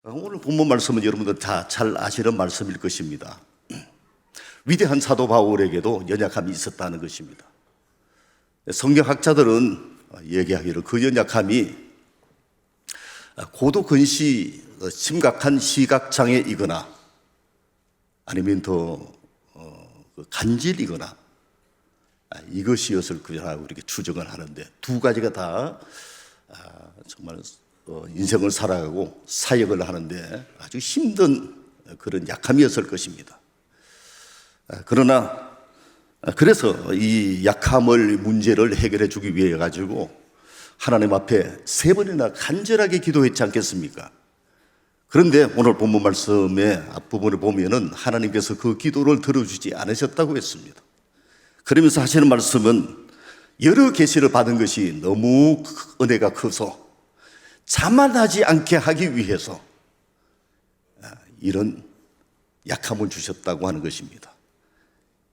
오늘 본문 말씀은 여러분들 다 잘 아시는 말씀일 것입니다. 위대한 사도 바울에게도 연약함이 있었다는 것입니다. 성경학자들은 얘기하기를 그 연약함이 고도 근시 심각한 시각장애이거나 아니면 더 간질이거나 이것이었을 거라고 이렇게 추정을 하는데, 두 가지가 다 정말 인생을 살아가고 사역을 하는데 아주 힘든 그런 약함이었을 것입니다. 그래서 이 약함을 문제를 해결해 주기 위해 가지고 하나님 앞에 3번이나 간절하게 기도했지 않겠습니까? 그런데 오늘 본문 말씀의 앞부분을 보면은 하나님께서 그 기도를 들어주지 않으셨다고 했습니다. 그러면서 하시는 말씀은 여러 계시를 받은 것이 너무 은혜가 커서 자만하지 않게 하기 위해서 이런 약함을 주셨다고 하는 것입니다.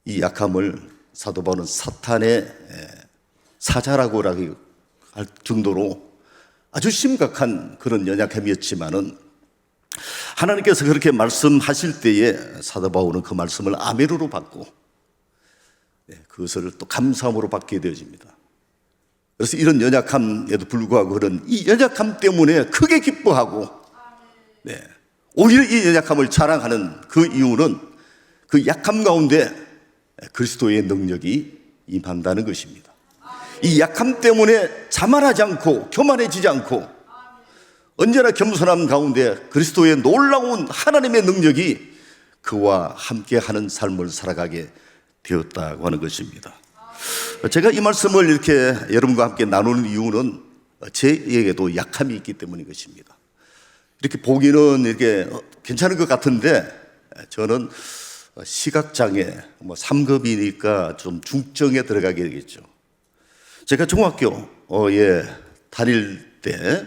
이 약함을 사도 바울은 사탄의 사자라고 할 정도로 아주 심각한 그런 연약함이었지만은 하나님께서 그렇게 말씀하실 때에 사도 바울은 그 말씀을 아멘으로 받고 그것을 또 감사함으로 받게 되어집니다. 그래서 이런 연약함에도 불구하고 그런 이 연약함 때문에 크게 기뻐하고 오히려 이 연약함을 자랑하는 그 이유는 그 약함 가운데 그리스도의 능력이 임한다는 것입니다. 이 약함 때문에 자만하지 않고 교만해지지 않고 언제나 겸손함 가운데 그리스도의 놀라운 하나님의 능력이 그와 함께하는 삶을 살아가게 되었다고 하는 것입니다. 제가 이 말씀을 이렇게 여러분과 함께 나누는 이유는 제에게도 약함이 있기 때문인 것입니다. 이렇게 보기는 이렇게 괜찮은 것 같은데 저는 시각장애 3급이니까 좀 중증에 들어가게 되겠죠. 제가 중학교에 다닐 때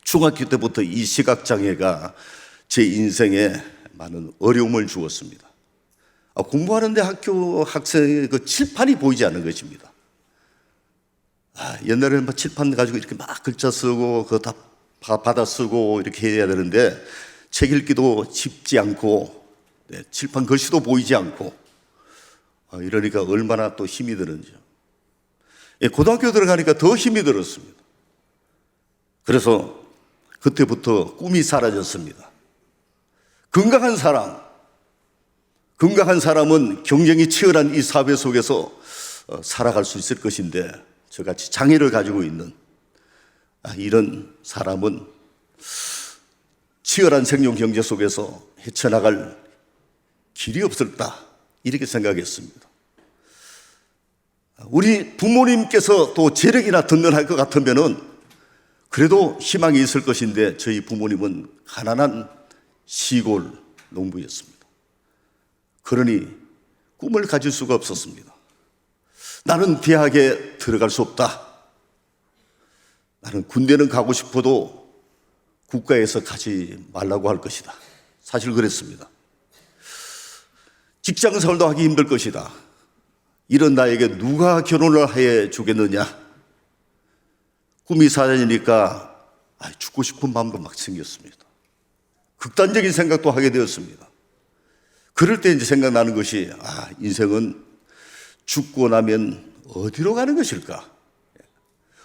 중학교 때부터 이 시각장애가 제 인생에 많은 어려움을 주었습니다. 공부하는데 학교 학생의 그 칠판이 보이지 않는 것입니다. 옛날에는 막 칠판 가지고 이렇게 막 글자 쓰고 그거 다 받아 쓰고 이렇게 해야 되는데 책 읽기도 쉽지 않고 칠판 글씨도 보이지 않고 이러니까 얼마나 또 힘이 드는지요. 고등학교 들어가니까 더 힘이 들었습니다. 그래서 그때부터 꿈이 사라졌습니다. 건강한 사람은 경쟁이 치열한 이 사회 속에서 살아갈 수 있을 것인데 저같이 장애를 가지고 있는 이런 사람은 치열한 생존 경제 속에서 헤쳐나갈 길이 없을까 이렇게 생각했습니다. 우리 부모님께서 또 재력이나 든든할 것 같으면은 그래도 희망이 있을 것인데 저희 부모님은 가난한 시골 농부였습니다. 그러니 꿈을 가질 수가 없었습니다. 나는 대학에 들어갈 수 없다. 나는 군대는 가고 싶어도 국가에서 가지 말라고 할 것이다. 사실 그랬습니다. 직장 생활도 하기 힘들 것이다. 이런 나에게 누가 결혼을 해 주겠느냐. 꿈이 사라지니까 죽고 싶은 마음도 막 생겼습니다. 극단적인 생각도 하게 되었습니다. 그럴 때 이제 생각나는 것이 인생은 죽고 나면 어디로 가는 것일까?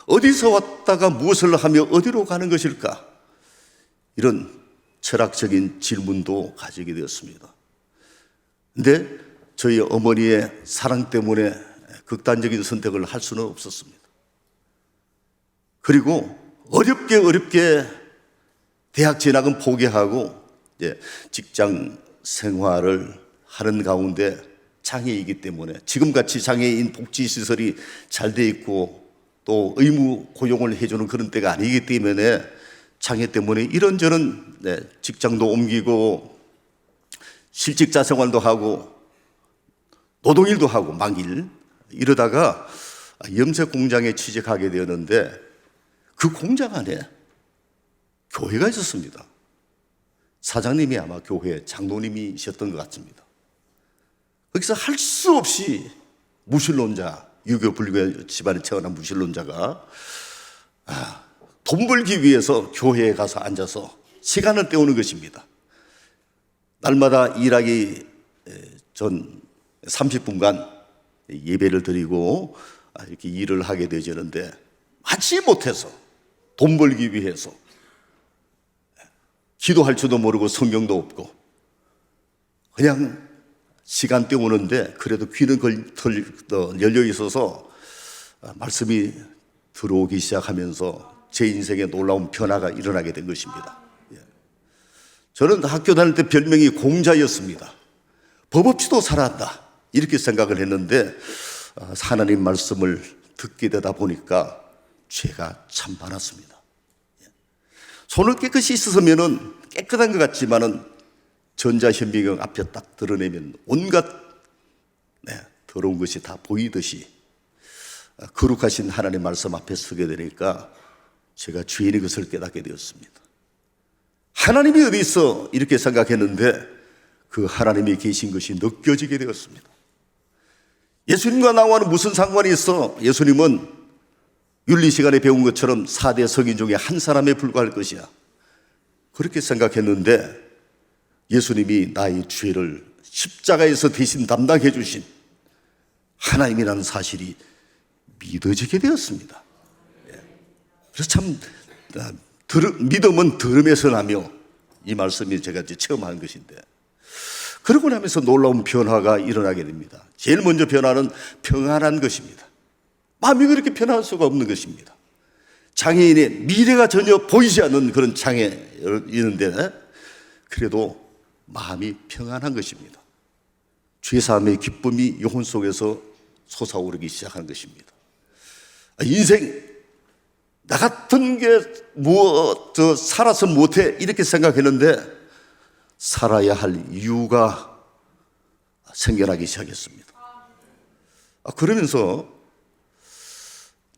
어디서 왔다가 무엇을 하며 어디로 가는 것일까? 이런 철학적인 질문도 가지게 되었습니다. 근데 저희 어머니의 사랑 때문에 극단적인 선택을 할 수는 없었습니다. 그리고 어렵게 대학 진학은 포기하고 이제 직장 생활을 하는 가운데 장애이기 때문에 지금같이 장애인 복지시설이 잘 돼 있고 또 의무 고용을 해주는 그런 때가 아니기 때문에 장애 때문에 이런저런 직장도 옮기고 실직자 생활도 하고 노동일도 하고 막일 이러다가 염색 공장에 취직하게 되었는데 그 공장 안에 교회가 있었습니다. 사장님이 아마 교회 장로님이셨던 것 같습니다. 거기서 할 수 없이 무신론자, 유교 불교 집안에 태어난 무신론자가 돈 벌기 위해서 교회에 가서 앉아서 시간을 때우는 것입니다. 날마다 일하기 전 30분간 예배를 드리고 이렇게 일을 하게 되지는데, 하지 못해서 돈 벌기 위해서 기도할 줄도 모르고 성경도 없고 그냥 시간 때우는데, 그래도 귀는 열려 있어서 말씀이 들어오기 시작하면서 제 인생에 놀라운 변화가 일어나게 된 것입니다. 저는 학교 다닐 때 별명이 공자였습니다. 법 없이도 살아간다 이렇게 생각을 했는데, 하나님 말씀을 듣게 되다 보니까 죄가 참 많았습니다. 손을 깨끗이 씻으면 깨끗한 것 같지만은 전자현미경 앞에 딱 드러내면 온갖 더러운 것이 다 보이듯이 거룩하신 하나님 말씀 앞에 서게 되니까 제가 죄인의 것을 깨닫게 되었습니다. 하나님이 어디 있어? 이렇게 생각했는데 그 하나님이 계신 것이 느껴지게 되었습니다. 예수님과 나와는 무슨 상관이 있어? 예수님은 윤리 시간에 배운 것처럼 4대 성인 중에 한 사람에 불과할 것이야. 그렇게 생각했는데 예수님이 나의 죄를 십자가에서 대신 담당해 주신 하나님이라는 사실이 믿어지게 되었습니다. 그래서 참 믿음은 들음에서 나며, 이 말씀이 제가 이제 처음 한 것인데, 그러고 나면서 놀라운 변화가 일어나게 됩니다. 제일 먼저 변화는 평안한 것입니다. 마음이 그렇게 편할 수가 없는 것입니다. 장애인의 미래가 전혀 보이지 않는 그런 장애인인데 그래도 마음이 평안한 것입니다. 죄사함의 기쁨이 영혼 속에서 솟아오르기 시작한 것입니다. 인생 나 같은 게 살아서 못해 이렇게 생각했는데 살아야 할 이유가 생겨나기 시작했습니다. 그러면서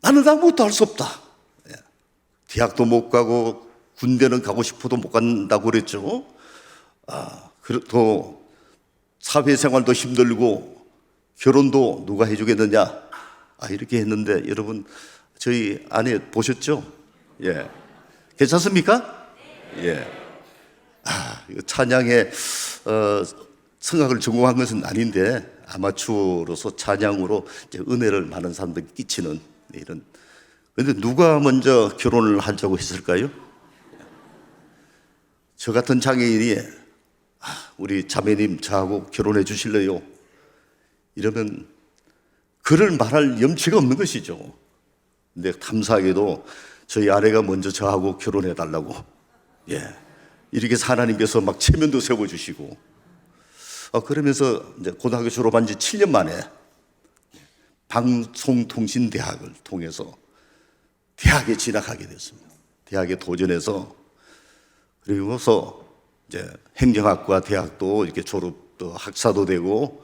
나는 아무것도 할 수 없다. 대학도 못 가고 군대는 가고 싶어도 못 간다고 그랬죠. 또 사회생활도 힘들고 결혼도 누가 해주겠느냐 이렇게 했는데, 여러분 저희 아내 보셨죠? 예, 괜찮습니까? 예. 이거 찬양에 성악을 전공한 것은 아닌데 아마추어로서 찬양으로 이제 은혜를 많은 사람들에게 끼치는 이런. 그런데 누가 먼저 결혼을 하자고 했을까요? 저 같은 장애인이 우리 자매님 저하고 결혼해 주실래요? 이러면 그를 말할 염치가 없는 것이죠. 근데 감사하게도 저희 아내가 먼저 저하고 결혼해 달라고 이렇게 하나님께서 막 체면도 세워주시고, 그러면서 이제 고등학교 졸업한 지 7년 만에 방송통신대학을 통해서 대학에 진학하게 됐습니다. 대학에 도전해서, 그리고서 이제 행정학과 대학도 이렇게 졸업도 학사도 되고,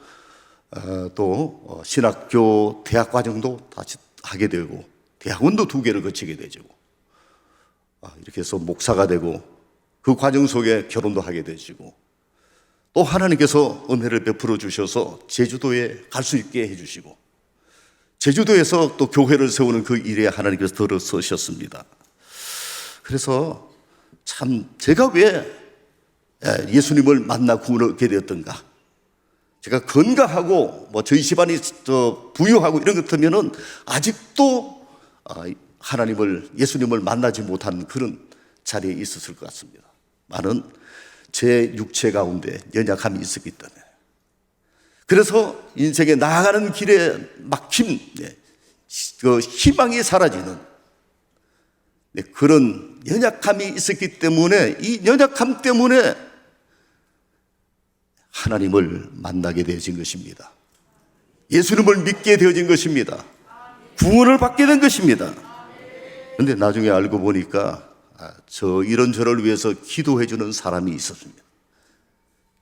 또 신학교 대학 과정도 다시 하게 되고, 대학원도 2개를 거치게 되죠. 이렇게 해서 목사가 되고, 그 과정 속에 결혼도 하게 되시고, 또 하나님께서 은혜를 베풀어 주셔서 제주도에 갈 수 있게 해주시고, 제주도에서 또 교회를 세우는 그 일에 하나님께서 들어서셨습니다. 그래서 참 제가 왜 예수님을 만나 구원하게 되었던가, 제가 건강하고 저희 집안이 부유하고 이런 것 같으면은 아직도 하나님을, 예수님을 만나지 못한 그런 자리에 있었을 것 같습니다. 많은 제 육체 가운데 연약함이 있었기 때문에. 그래서 인생에 나아가는 길에 막힘, 그 희망이 사라지는 그런 연약함이 있었기 때문에, 이 연약함 때문에 하나님을 만나게 되어진 것입니다. 예수님을 믿게 되어진 것입니다. 구원을 받게 된 것입니다. 그런데 나중에 알고 보니까 이런 저를 위해서 기도해주는 사람이 있었습니다.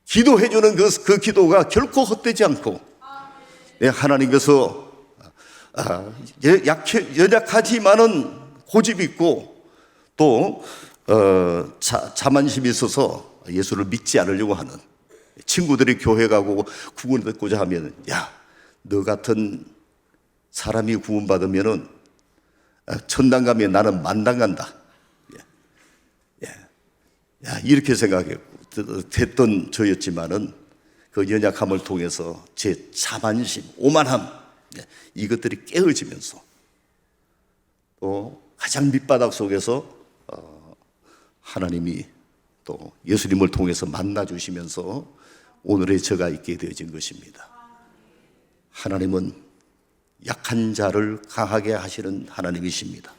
기도해주는 그 기도가 결코 헛되지 않고, 하나님께서 연약하지만은 고집 있고 또 자만심이 있어서 예수를 믿지 않으려고 하는 친구들이 교회 가고 구원 받고자 하면, 너 같은 사람이 구원받으면은 천당 가면 나는 만당 간다. 이렇게 생각했던 저였지만은 그 연약함을 통해서 제 자만심, 오만함, 이것들이 깨어지면서 또 가장 밑바닥 속에서 하나님이 또 예수님을 통해서 만나주시면서 오늘의 저가 있게 되어진 것입니다. 하나님은 약한 자를 강하게 하시는 하나님이십니다.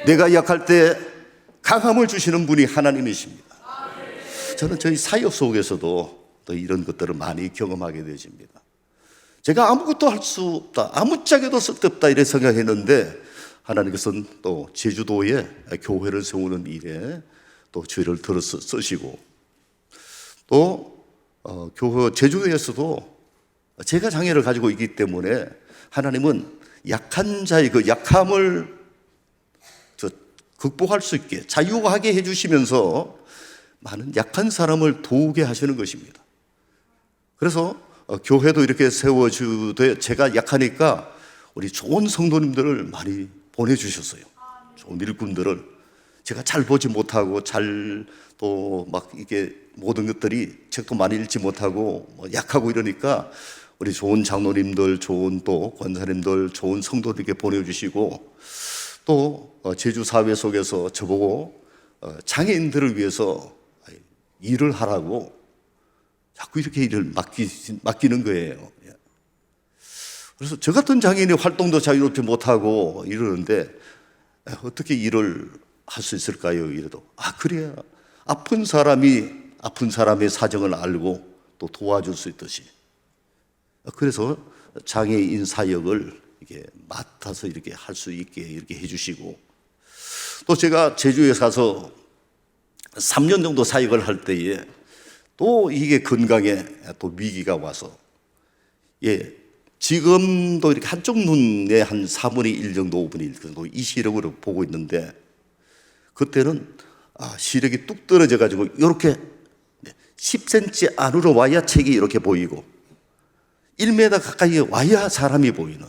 내가 약할 때 강함을 주시는 분이 하나님이십니다. 저는 저희 사역 속에서도 또 이런 것들을 많이 경험하게 되어집니다. 제가 아무것도 할 수 없다, 아무짝에도 쓸데없다 이래 생각했는데 하나님께서는 또 제주도에 교회를 세우는 일에 또 저희를 들어 쓰시고 또 교회 제주도에서도 제가 장애를 가지고 있기 때문에 하나님은 약한 자의 그 약함을 극복할 수 있게 자유하게 해주시면서 많은 약한 사람을 도우게 하시는 것입니다. 그래서 교회도 이렇게 세워주되 제가 약하니까 우리 좋은 성도님들을 많이 보내주셨어요. 좋은 일꾼들을 제가 잘 보지 못하고 잘 또 막 이게 모든 것들이 책도 많이 읽지 못하고 약하고 이러니까 우리 좋은 장로님들, 좋은 또 권사님들, 좋은 성도들에게 보내주시고 또 제주 사회 속에서 저보고 장애인들을 위해서 일을 하라고 자꾸 이렇게 일을 맡기는 거예요. 그래서 저 같은 장애인이 활동도 자유롭지 못하고 이러는데 어떻게 일을 할 수 있을까요? 이래도 그래야 아픈 사람의 사정을 알고 또 도와줄 수 있듯이 그래서 장애인 사역을 이렇게 맡아서 이렇게 할 수 있게 이렇게 해주시고 또 제가 제주에 가서 3년 정도 사역을 할 때에 또 이게 건강에 또 위기가 와서 지금도 이렇게 한쪽 눈에 한 4분의 1 정도, 5분의 1 정도 이 시력으로 보고 있는데 그때는 시력이 뚝 떨어져 가지고 이렇게 10cm 안으로 와야 책이 이렇게 보이고 1m 가까이 와야 사람이 보이는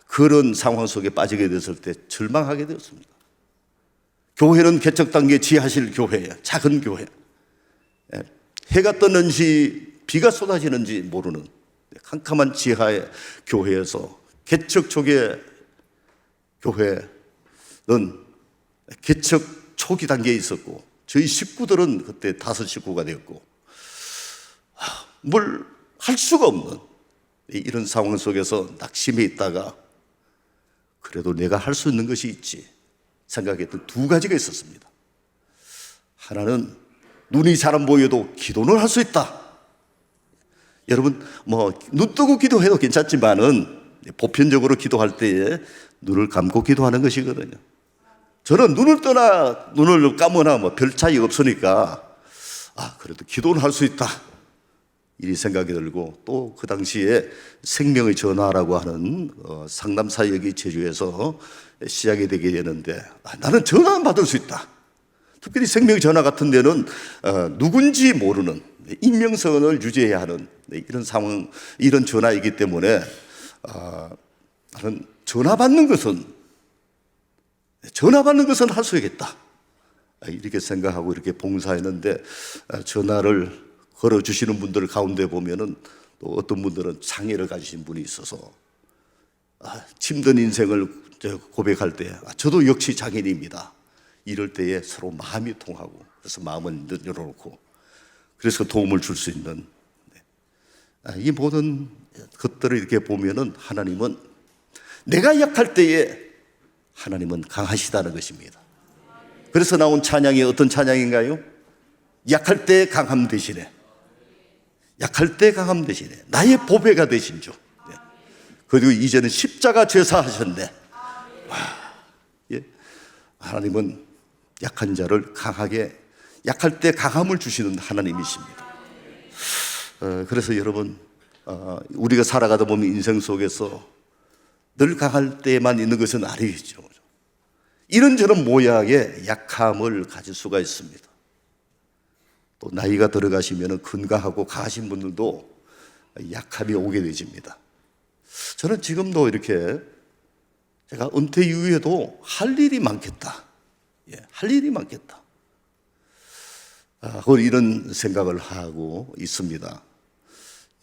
그런 상황 속에 빠지게 됐을 때 절망하게 되었습니다. 교회는 개척 단계 지하실 교회야. 작은 교회. 해가 떴는지 비가 쏟아지는지 모르는 캄캄한 지하의 교회에서 개척 초기의 교회는 개척 초기 단계에 있었고 저희 식구들은 그때 5 식구가 되었고 뭘 할 수가 없는 이런 상황 속에서 낙심해 있다가 그래도 내가 할 수 있는 것이 있지 생각했던 2가지가 있었습니다. 하나는 눈이 잘 안 보여도 기도는 할 수 있다. 여러분 눈 뜨고 기도해도 괜찮지만은 보편적으로 기도할 때에 눈을 감고 기도하는 것이거든요. 저는 눈을 뜨나 눈을 감으나 별 차이 없으니까 그래도 기도는 할 수 있다 이 생각이 들고 또 그 당시에 생명의 전화라고 하는 상담 사역이 제주에서 시작이 되게 되는데 나는 전화는 받을 수 있다. 특별히 생명의 전화 같은 데는 누군지 모르는 익명성을 유지해야 하는 이런 상황, 이런 전화이기 때문에 나는 전화 받는 것은 할 수 있겠다 이렇게 생각하고 이렇게 봉사했는데 전화를 걸어주시는 분들 가운데 보면은 또 어떤 분들은 장애를 가지신 분이 있어서 힘든 인생을 고백할 때 저도 역시 장애인입니다 이럴 때에 서로 마음이 통하고 그래서 마음을 열어놓고 그래서 도움을 줄 수 있는 이 모든 것들을 이렇게 보면은 하나님은 내가 약할 때에 하나님은 강하시다는 것입니다. 그래서 나온 찬양이 어떤 찬양인가요? 약할 때 강함 대신에 나의 보배가 되신 주. 그리고 이제는 십자가 제사하셨네. 하나님은 약한 자를 약할 때 강함을 주시는 하나님이십니다. 그래서 여러분 우리가 살아가다 보면 인생 속에서 늘 강할 때만 있는 것은 아니겠죠. 이런저런 모양의 약함을 가질 수가 있습니다. 또 나이가 들어가시면 건강하고 강하신 분들도 약함이 오게 되집니다. 저는 지금도 이렇게 제가 은퇴 이후에도 할 일이 많겠다 할 일이 많겠다. 그걸 이런 생각을 하고 있습니다.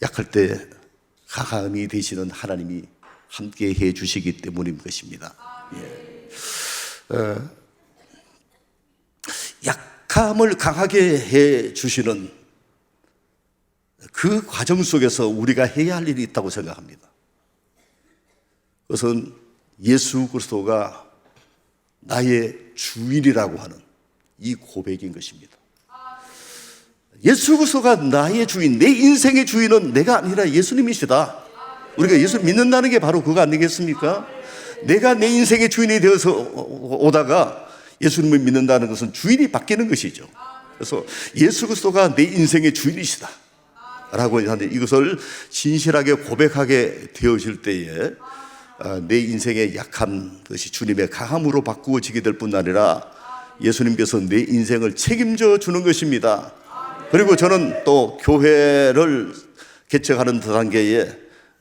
약할 때 강함이 되시는 하나님이 함께 해 주시기 때문인 것입니다. 약함을 강하게 해 주시는 그 과정 속에서 우리가 해야 할 일이 있다고 생각합니다. 그것은 예수 그리스도가 나의 주인이라고 하는 이 고백인 것입니다. 예수 그리스도가 나의 주인, 내 인생의 주인은 내가 아니라 예수님이시다. 우리가 예수 믿는다는 게 바로 그거 아니겠습니까? 내가 내 인생의 주인이 되어서 오다가 예수님을 믿는다는 것은 주인이 바뀌는 것이죠. 그래서 예수 그리스도가 내 인생의 주인이시다 라고 하는데, 이것을 진실하게 고백하게 되어질 때에 내 인생의 약한 것이 주님의 강함으로 바꾸어지게 될 뿐 아니라 예수님께서 내 인생을 책임져 주는 것입니다. 그리고 저는 또 교회를 개척하는 단계에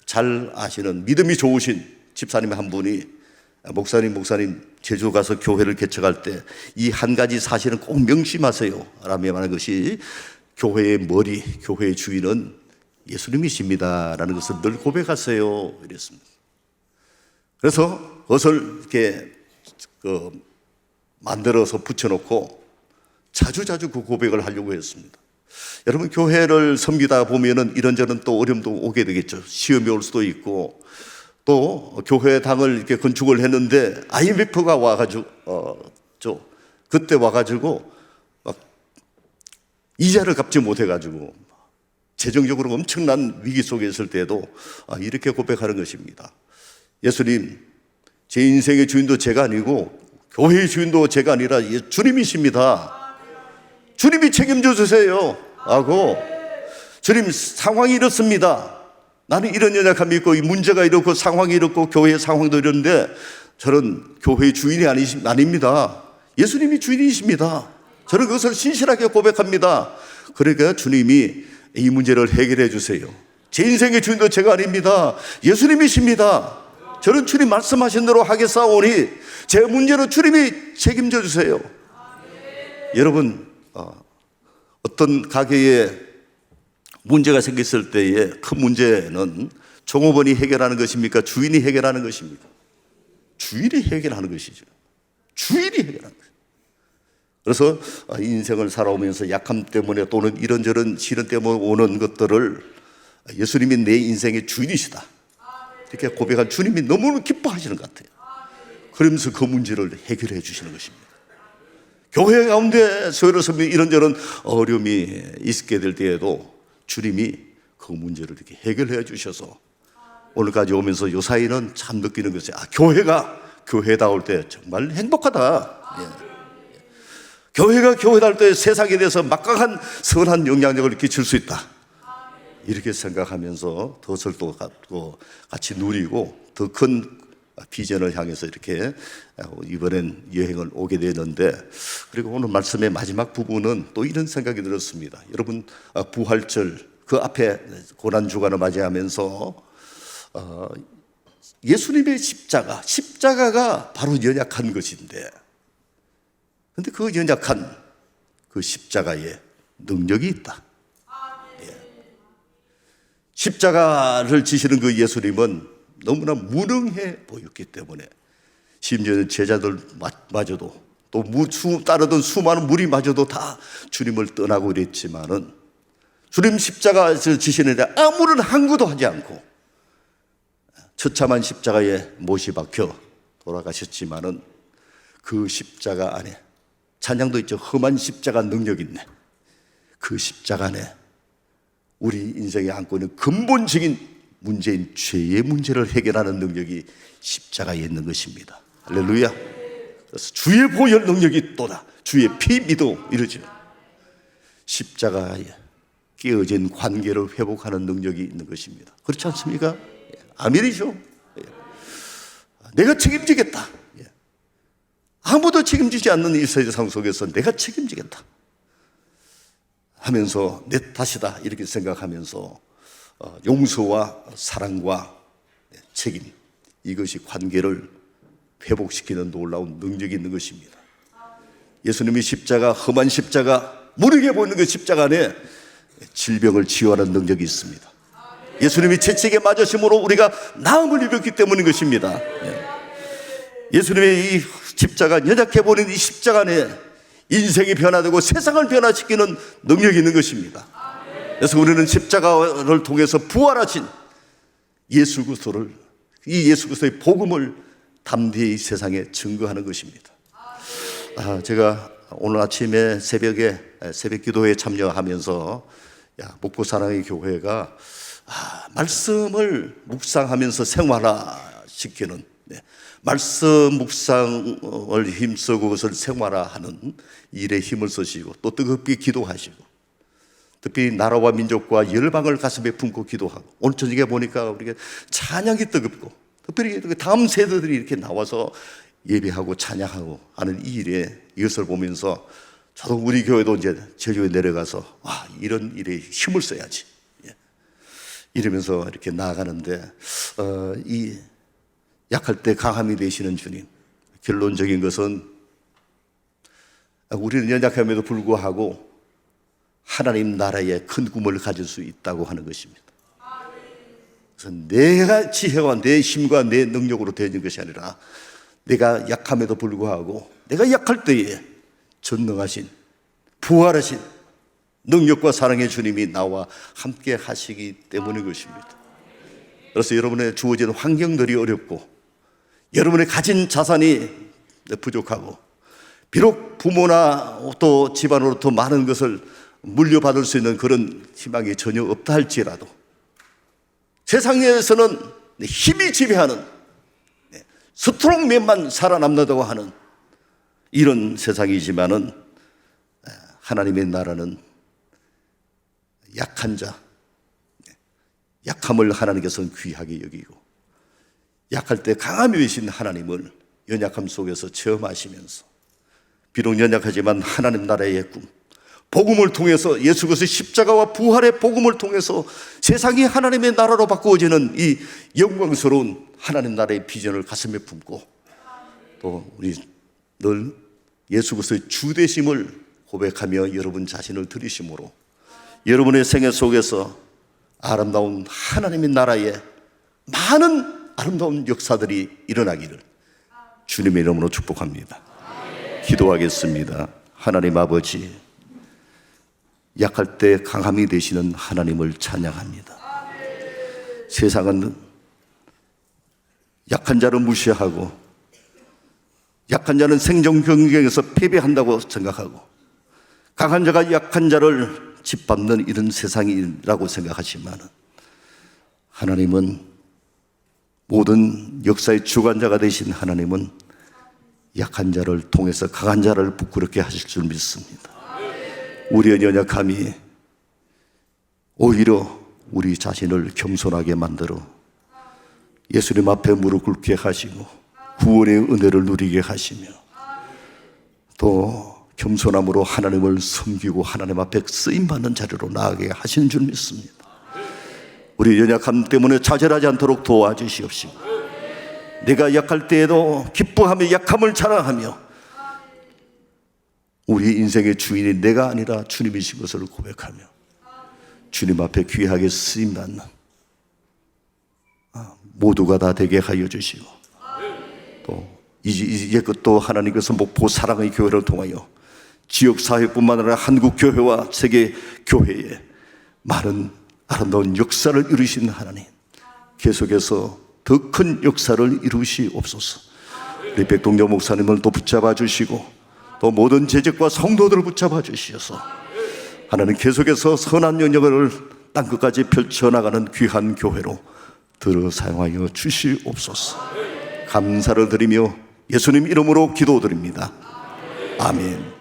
잘 아시는 믿음이 좋으신 집사님 한 분이 목사님 제주 가서 교회를 개척할 때 이 한 가지 사실은 꼭 명심하세요 라며 말하는 것이, 교회의 머리, 교회의 주인은 예수님이십니다 라는 것을 늘 고백하세요 이랬습니다. 그래서 그것을 이렇게 만들어서 붙여놓고 자주 그 고백을 하려고 했습니다. 여러분, 교회를 섬기다 보면은 이런저런 또 어려움도 오게 되겠죠. 시험이 올 수도 있고, 또 교회당을 이렇게 건축을 했는데 IMF가 와가지고 그때 와가지고 막 이자를 갚지 못해가지고 재정적으로 엄청난 위기 속에 있을 때에도 이렇게 고백하는 것입니다. 예수님, 제 인생의 주인도 제가 아니고 교회의 주인도 제가 아니라 주님이십니다. 주님이 책임져 주세요 하고, 주님 상황이 이렇습니다. 나는 이런 연약함이 있고 이 문제가 이렇고 상황이 이렇고 교회의 상황도 이런데 저는 교회의 주인이 아닙니다. 예수님이 주인이십니다. 저는 그것을 신실하게 고백합니다. 그러니까 주님이 이 문제를 해결해 주세요. 제 인생의 주인도 제가 아닙니다. 예수님이십니다. 저는 주님 말씀하신 대로 하겠사오니 제 문제는 주님이 책임져 주세요. 여러분, 어떤 가게에 문제가 생겼을 때의 큰 문제는 종업원이 해결하는 것입니까? 주인이 해결하는 것입니까? 주인이 해결하는 것이죠. 주인이 해결하는 것이죠. 그래서 인생을 살아오면서 약함 때문에 또는 이런저런 시련 때문에 오는 것들을 예수님이 내 인생의 주인이시다 이렇게 고백한 주님이 너무 기뻐하시는 것 같아요. 그러면서 그 문제를 해결해 주시는 것입니다. 교회 가운데 소요로서 이런저런 어려움이 있게 될 때에도 주님이 그 문제를 이렇게 해결해 주셔서 오늘까지 오면서 요 사이는 참 느끼는 것이, 교회가 교회다울 때 정말 행복하다. 교회가 교회다울 때 세상에 대해서 막강한 선한 영향력을 끼칠 수 있다. 이렇게 생각하면서 덫을 또 갖고 같이 누리고 더 큰 비전을 향해서 이렇게 이번엔 여행을 오게 되는데, 그리고 오늘 말씀의 마지막 부분은 또 이런 생각이 들었습니다. 여러분, 부활절 그 앞에 고난주간을 맞이하면서 예수님의 십자가가 바로 연약한 것인데, 그런데 그 연약한 그 십자가에 능력이 있다. 십자가를 지시는 그 예수님은 너무나 무능해 보였기 때문에 심지어 제자들마저도 또 따르던 수많은 무리마저도 다 주님을 떠나고 이랬지만은 주님 십자가를 지시는데 아무런 항구도 하지 않고 처참한 십자가에 못이 박혀 돌아가셨지만은 그 십자가 안에 찬양도 있죠. 험한 십자가 능력 있네. 그 십자가 안에 우리 인생에 안고 있는 근본적인 문제인 죄의 문제를 해결하는 능력이 십자가에 있는 것입니다. 할렐루야. 그래서 주의 보혈 능력이 있도다. 주의 피 믿어 이러죠. 십자가에 깨어진 관계를 회복하는 능력이 있는 것입니다. 그렇지 않습니까? 아멘이죠. 내가 책임지겠다. 아무도 책임지지 않는 이 세상 속에서 내가 책임지겠다 하면서 내 탓이다 이렇게 생각하면서 용서와 사랑과 책임, 이것이 관계를 회복시키는 놀라운 능력이 있는 것입니다. 예수님이 십자가, 험한 십자가, 모르게 보이는 그 십자가 안에 질병을 치유하는 능력이 있습니다. 예수님이 채찍에 맞으심으로 우리가 나음을 입었기 때문인 것입니다. 예수님의 이 십자가, 연약해 보이는 이 십자가 안에 인생이 변화되고 세상을 변화시키는 능력이 있는 것입니다. 그래서 우리는 십자가를 통해서 부활하신 예수 그리스도를, 이 예수 그리스도의 복음을 담대히 이 세상에 증거하는 것입니다. 제가 오늘 아침에 새벽에 새벽 기도회에 참여하면서 목포 사랑의 교회가 말씀을 묵상하면서 생활화시키는, 말씀 묵상을 힘쓰고 그것을 생활화하는 일에 힘을 쓰시고 또 뜨겁게 기도하시고 특히 나라와 민족과 열방을 가슴에 품고 기도하고, 오늘 저녁에 보니까 우리가 찬양이 뜨겁고 특별히 다음 세대들이 이렇게 나와서 예배하고 찬양하고 하는 이 일에, 이것을 보면서 저도 우리 교회도 이제 제주에 내려가서 이런 일에 힘을 써야지 이러면서 이렇게 나아가는데, 이 약할 때 강함이 되시는 주님, 결론적인 것은 우리는 연약함에도 불구하고 하나님 나라에 큰 꿈을 가질 수 있다고 하는 것입니다. 그래서 내가 지혜와 내 힘과 내 능력으로 되는 것이 아니라 내가 약함에도 불구하고 내가 약할 때에 전능하신 부활하신 능력과 사랑의 주님이 나와 함께 하시기 때문인 것입니다. 그래서 여러분의 주어진 환경들이 어렵고 여러분의 가진 자산이 부족하고 비록 부모나 또 집안으로부터 많은 것을 물려받을 수 있는 그런 희망이 전혀 없다 할지라도 세상에서는 힘이 지배하는 스트롱맨만 살아남는다고 하는 이런 세상이지만은 하나님의 나라는 약한 자, 약함을 하나님께서는 귀하게 여기고 약할 때 강함이 되신 하나님을 연약함 속에서 체험하시면서 비록 연약하지만 하나님 나라의 꿈, 복음을 통해서 예수 그리스도의 십자가와 부활의 복음을 통해서 세상이 하나님의 나라로 바꾸어지는 이 영광스러운 하나님 나라의 비전을 가슴에 품고 또 우리 늘 예수 그리스도의 주되심을 고백하며 여러분 자신을 들이심으로 여러분의 생애 속에서 아름다운 하나님의 나라에 많은 아름다운 역사들이 일어나기를 주님의 이름으로 축복합니다. 기도하겠습니다. 하나님 아버지, 약할 때 강함이 되시는 하나님을 찬양합니다. 세상은 약한 자를 무시하고 약한 자는 생존 경쟁에서 패배한다고 생각하고 강한 자가 약한 자를 짓밟는 이런 세상이라고 생각하지만 하나님은 모든 역사의 주관자가 되신 하나님은 약한 자를 통해서 강한 자를 부끄럽게 하실 줄 믿습니다. 우리의 연약함이 오히려 우리 자신을 겸손하게 만들어 예수님 앞에 무릎 꿇게 하시고 구원의 은혜를 누리게 하시며 또 겸손함으로 하나님을 섬기고 하나님 앞에 쓰임받는 자리로 나아가게 하시는 줄 믿습니다. 우리 연약함 때문에 좌절하지 않도록 도와주시옵시고 내가 약할 때에도 기뻐하며 약함을 자랑하며 우리 인생의 주인이 내가 아니라 주님이신 것을 고백하며 주님 앞에 귀하게 쓰임받는 모두가 다 되게 하여 주시고 또 이제 또 하나님께서 목포 사랑의 교회를 통하여 지역사회뿐만 아니라 한국교회와 세계교회에 많은 아름다운 역사를 이루신 하나님, 계속해서 더 큰 역사를 이루시옵소서. 우리 백동정 목사님을 또 붙잡아 주시고 또 모든 재직과 성도들을 붙잡아 주시어서 하나님 계속해서 선한 영역을 땅끝까지 펼쳐나가는 귀한 교회로 들어 사용하여 주시옵소서. 감사를 드리며 예수님 이름으로 기도드립니다. 아멘.